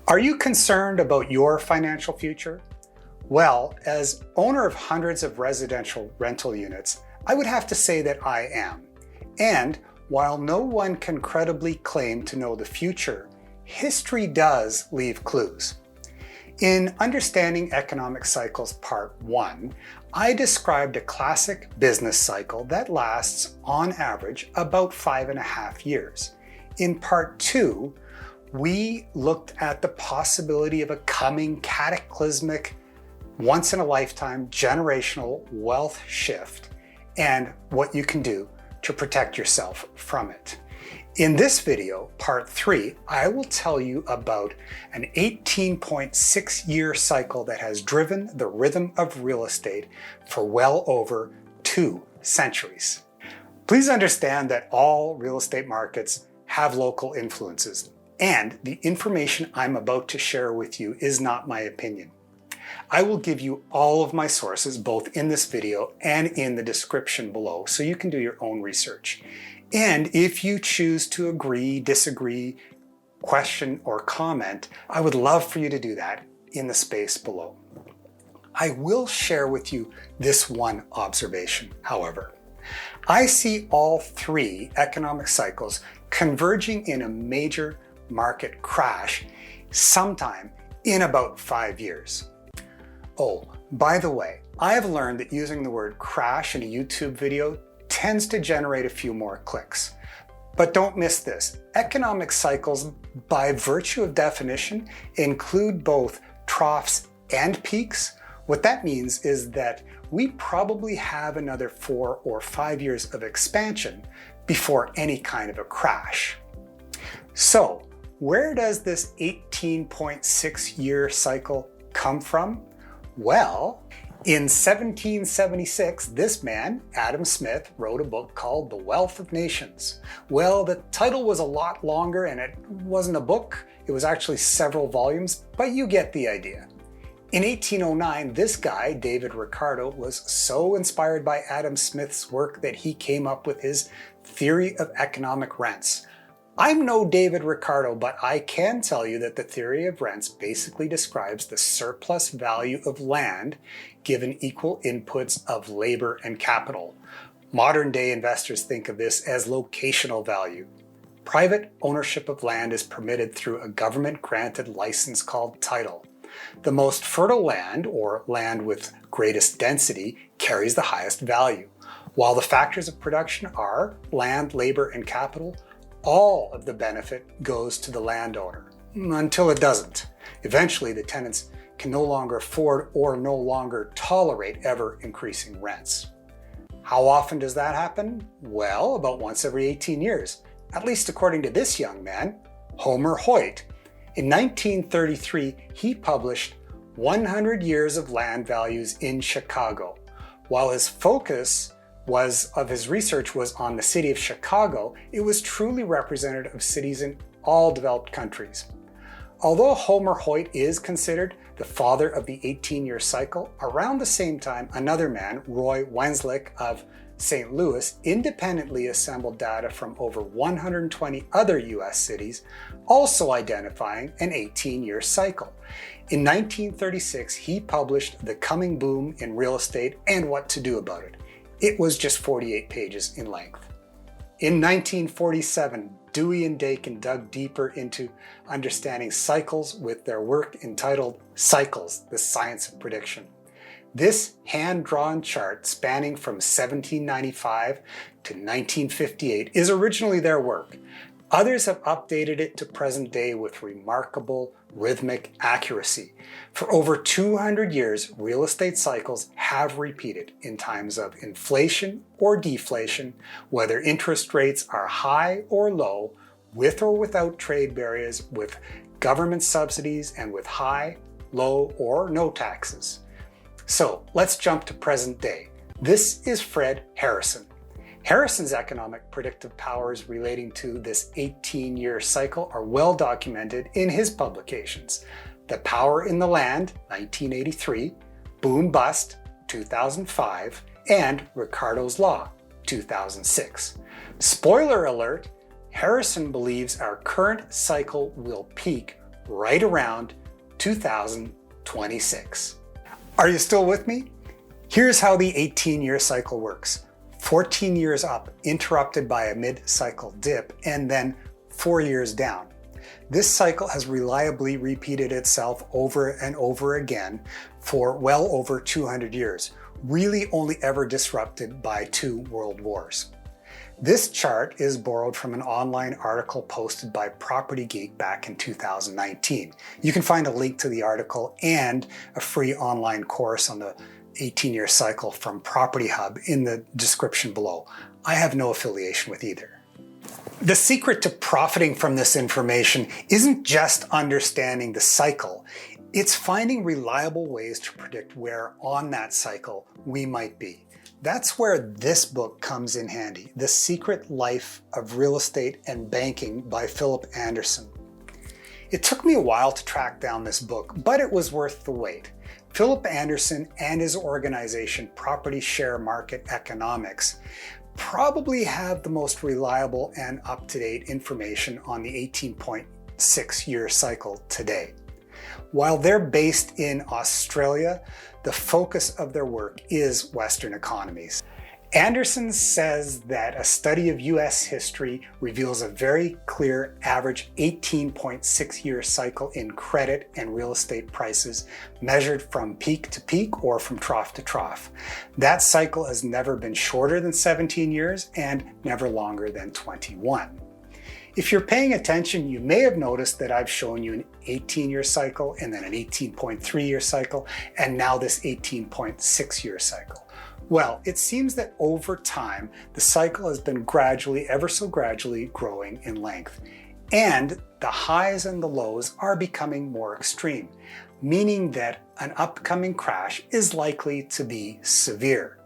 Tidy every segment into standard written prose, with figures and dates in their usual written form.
Are you concerned about your financial future? Well, as owner of hundreds of residential rental units, I would have to say that I am. And while no one can credibly claim to know the future, history does leave clues. In Understanding Economic Cycles Part 1, I described a classic business cycle that lasts, on average, about 5.5 years. In Part 2, we looked at the possibility of a coming cataclysmic, once-in-a-lifetime generational wealth shift and what you can do to protect yourself from it. In this video, Part 3, I will tell you about an 18.6-year cycle that has driven the rhythm of real estate for well over 2 centuries. Please understand that all real estate markets have local influences, and the information I'm about to share with you is not my opinion. I will give you all of my sources both in this video and in the description below so you can do your own research. And if you choose to agree, disagree, question, or comment, I would love for you to do that in the space below. I will share with you this one observation, however. I see all 3 economic cycles converging in a major market crash sometime in about 5 years. Oh, by the way, I have learned that using the word crash in a YouTube video tends to generate a few more clicks. But don't miss this. Economic cycles, by virtue of definition, include both troughs and peaks. What that means is that we probably have another 4 or 5 years of expansion before any kind of a crash. So, where does this 18.6-year cycle come from? Well, in 1776, this man, Adam Smith, wrote a book called The Wealth of Nations. Well, the title was a lot longer and it wasn't a book, it was actually several volumes, but you get the idea. In 1809, this guy, David Ricardo, was so inspired by Adam Smith's work that he came up with his theory of economic rents. I'm no David Ricardo, but I can tell you that the theory of rents basically describes the surplus value of land given equal inputs of labor and capital. Modern day investors think of this as locational value. Private ownership of land is permitted through a government-granted license called title. The most fertile land, or land with greatest density, carries the highest value. While the factors of production are land, labor, and capital, all of the benefit goes to the landowner, until it doesn't. Eventually, the tenants can no longer afford or no longer tolerate ever increasing rents. How often does that happen? Well, about once every 18 years, at least according to this young man, Homer Hoyt. In 1933, he published 100 Years of Land Values in Chicago. While his focus of his research was on the city of Chicago, it was truly representative of cities in all developed countries. Although Homer Hoyt is considered the father of the 18-year cycle, around the same time, another man, Roy Wenslick of St. Louis, independently assembled data from over 120 other US cities, also identifying an 18-year cycle. In 1936, he published The Coming Boom in Real Estate and What to Do About It. It was just 48 pages in length. In 1947, Dewey and Dakin dug deeper into understanding cycles with their work entitled Cycles, the Science of Prediction. This hand-drawn chart spanning from 1795 to 1958 is originally their work. Others have updated it to present day with remarkable rhythmic accuracy. For over 200 years, real estate cycles have repeated in times of inflation or deflation, whether interest rates are high or low, with or without trade barriers, with government subsidies, and with high, low, or no taxes. So let's jump to present day. This is Fred Harrison. Harrison's economic predictive powers relating to this 18-year cycle are well documented in his publications. The Power in the Land, 1983, Boom Bust, 2005, and Ricardo's Law, 2006. Spoiler alert, Harrison believes our current cycle will peak right around 2026. Are you still with me? Here's how the 18-year cycle works. 14 years up, interrupted by a mid-cycle dip, and then 4 years down. This cycle has reliably repeated itself over and over again for well over 200 years, really only ever disrupted by 2 world wars. This chart is borrowed from an online article posted by Property Geek back in 2019. You can find a link to the article and a free online course on the 18-year cycle from Property Hub in the description below. I have no affiliation with either. The secret to profiting from this information isn't just understanding the cycle, it's finding reliable ways to predict where on that cycle we might be. That's where this book comes in handy, The Secret Life of Real Estate and Banking by Philip Anderson. It took me a while to track down this book, but it was worth the wait. Philip Anderson and his organization, Property Share Market Economics, probably have the most reliable and up-to-date information on the 18.6-year cycle today. While they're based in Australia, the focus of their work is Western economies. Anderson says that a study of US history reveals a very clear average 18.6-year cycle in credit and real estate prices measured from peak to peak or from trough to trough. That cycle has never been shorter than 17 years and never longer than 21. If you're paying attention, you may have noticed that I've shown you an 18-year cycle and then an 18.3-year cycle and now this 18.6-year cycle. Well, it seems that over time, the cycle has been gradually, ever so gradually, growing in length. And the highs and the lows are becoming more extreme, meaning that an upcoming crash is likely to be severe.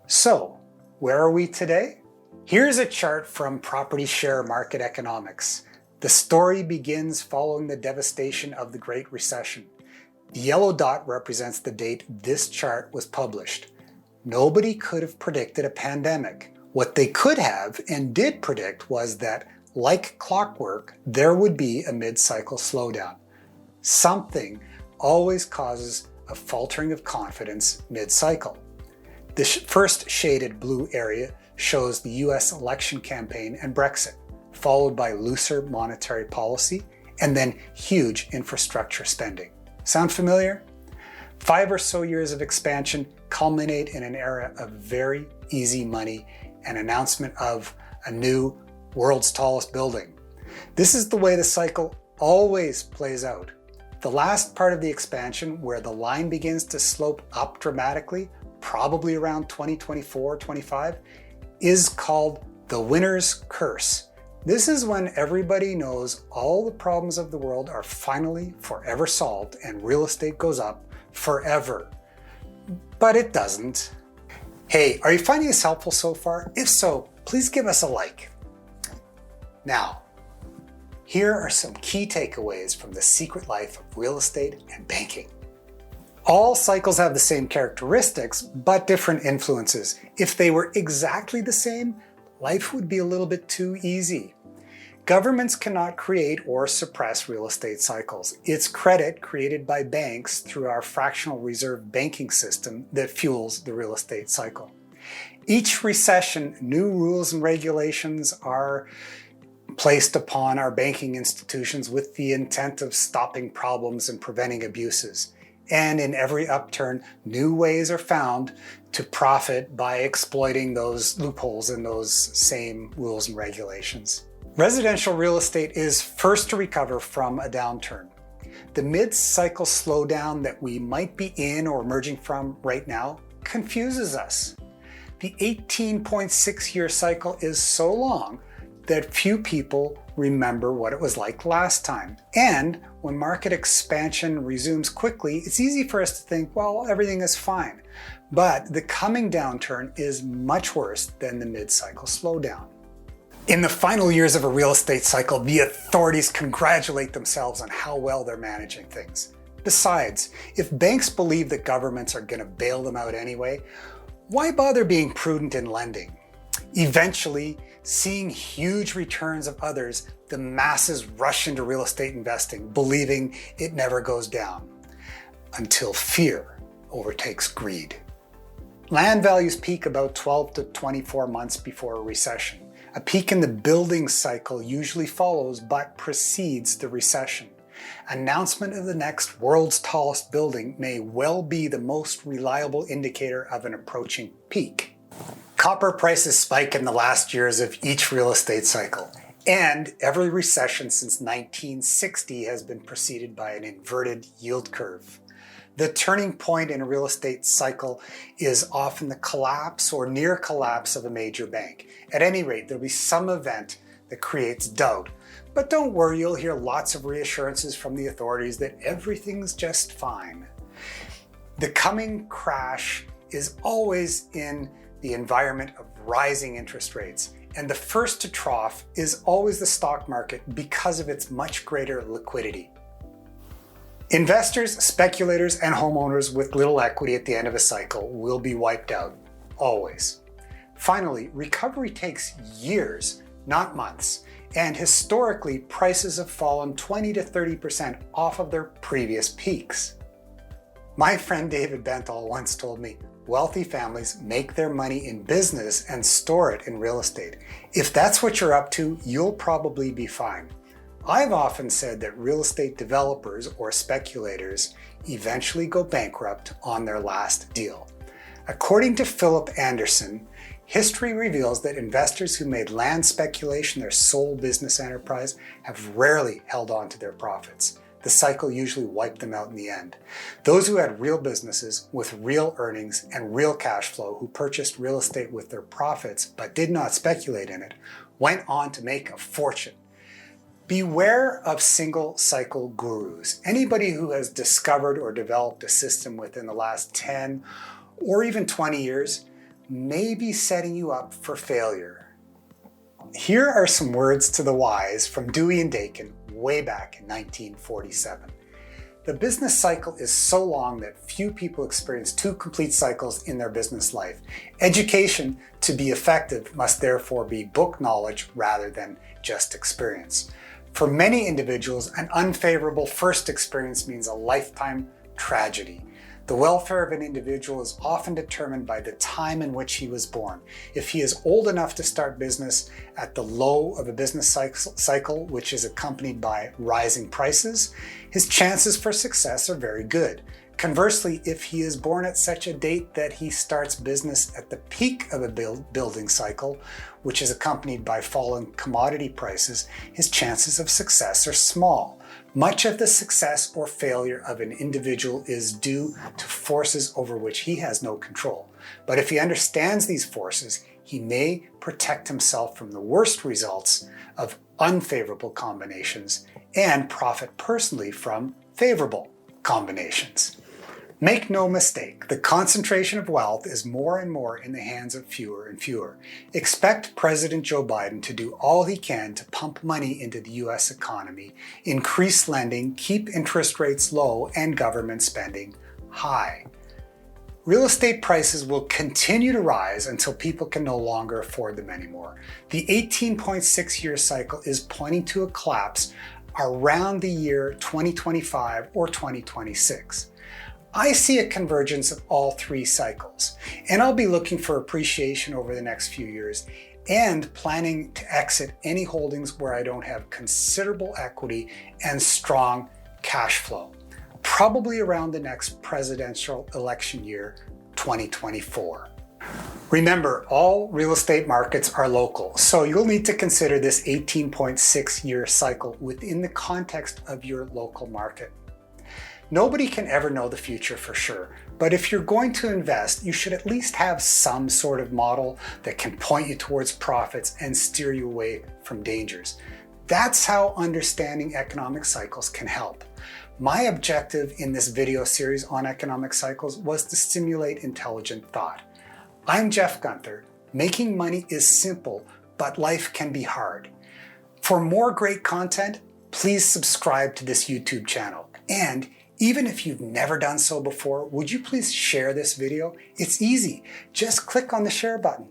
So, where are we today? Here's a chart from Property Share Market Economics. The story begins following the devastation of the Great Recession. The yellow dot represents the date this chart was published. Nobody could have predicted a pandemic. What they could have and did predict was that, like clockwork, there would be a mid-cycle slowdown. Something always causes a faltering of confidence mid-cycle. The first shaded blue area shows the US election campaign and Brexit, followed by looser monetary policy and then huge infrastructure spending. Sound familiar? 5 or so years of expansion culminate in an era of very easy money and announcement of a new world's tallest building. This is the way the cycle always plays out. The last part of the expansion, where the line begins to slope up dramatically, probably around 2024-25, is called the winner's curse. This is when everybody knows all the problems of the world are finally forever solved and real estate goes up forever. But it doesn't. Hey, are you finding this helpful so far? If so, please give us a like. Now, here are some key takeaways from The Secret Life of Real Estate and Banking. All cycles have the same characteristics, but different influences. If they were exactly the same, life would be a little bit too easy. Governments cannot create or suppress real estate cycles. It's credit created by banks through our fractional reserve banking system that fuels the real estate cycle. Each recession, new rules and regulations are placed upon our banking institutions with the intent of stopping problems and preventing abuses. And in every upturn, new ways are found to profit by exploiting those loopholes in those same rules and regulations. Residential real estate is first to recover from a downturn. The mid-cycle slowdown that we might be in or emerging from right now confuses us. The 18.6-year cycle is so long that few people remember what it was like last time. And when market expansion resumes quickly, it's easy for us to think, well, everything is fine. But the coming downturn is much worse than the mid-cycle slowdown. In the final years of a real estate cycle, the authorities congratulate themselves on how well they're managing things. Besides, if banks believe that governments are going to bail them out anyway, why bother being prudent in lending? Eventually, seeing huge returns of others the masses rush into real estate investing, believing it never goes down, until fear overtakes greed. Land values peak about 12 to 24 months before a recession. A peak in the building cycle usually follows but precedes the recession. Announcement of the next world's tallest building may well be the most reliable indicator of an approaching peak. Copper prices spike in the last years of each real estate cycle, and every recession since 1960 has been preceded by an inverted yield curve. The turning point in a real estate cycle is often the collapse or near collapse of a major bank. At any rate, there'll be some event that creates doubt. But don't worry, you'll hear lots of reassurances from the authorities that everything's just fine. The coming crash is always in the environment of rising interest rates, and the first to trough is always the stock market because of its much greater liquidity. Investors, speculators, and homeowners with little equity at the end of a cycle will be wiped out, always. Finally, recovery takes years, not months, and historically prices have fallen 20 to 30% off of their previous peaks. My friend David Benthall once told me, wealthy families make their money in business and store it in real estate. If that's what you're up to, you'll probably be fine. I've often said that real estate developers or speculators eventually go bankrupt on their last deal. According to Philip Anderson, history reveals that investors who made land speculation their sole business enterprise have rarely held on to their profits. The cycle usually wiped them out in the end. Those who had real businesses with real earnings and real cash flow, who purchased real estate with their profits but did not speculate in it, went on to make a fortune. Beware of single cycle gurus. Anybody who has discovered or developed a system within the last 10 or even 20 years may be setting you up for failure. Here are some words to the wise from Dewey and Dakin way back in 1947. The business cycle is so long that few people experience 2 complete cycles in their business life. Education, to be effective, must therefore be book knowledge rather than just experience. For many individuals, an unfavorable first experience means a lifetime tragedy. The welfare of an individual is often determined by the time in which he was born. If he is old enough to start business at the low of a business cycle, which is accompanied by rising prices, his chances for success are very good. Conversely, if he is born at such a date that he starts business at the peak of a building cycle, which is accompanied by falling commodity prices, his chances of success are small. Much of the success or failure of an individual is due to forces over which he has no control. But if he understands these forces, he may protect himself from the worst results of unfavorable combinations and profit personally from favorable combinations. Make no mistake, the concentration of wealth is more and more in the hands of fewer and fewer. Expect President Joe Biden to do all he can to pump money into the US economy, increase lending, keep interest rates low, and government spending high. Real estate prices will continue to rise until people can no longer afford them anymore. The 18.6-year cycle is pointing to a collapse around the year 2025 or 2026. I see a convergence of all 3 cycles, and I'll be looking for appreciation over the next few years and planning to exit any holdings where I don't have considerable equity and strong cash flow, probably around the next presidential election year, 2024. Remember, all real estate markets are local, so you'll need to consider this 18.6-year cycle within the context of your local market. Nobody can ever know the future for sure, but if you're going to invest, you should at least have some sort of model that can point you towards profits and steer you away from dangers. That's how understanding economic cycles can help. My objective in this video series on economic cycles was to stimulate intelligent thought. I'm Jeff Gunther. Making money is simple, but life can be hard. For more great content, please subscribe to this YouTube channel. And even if you've never done so before, would you please share this video? It's easy. Just click on the share button.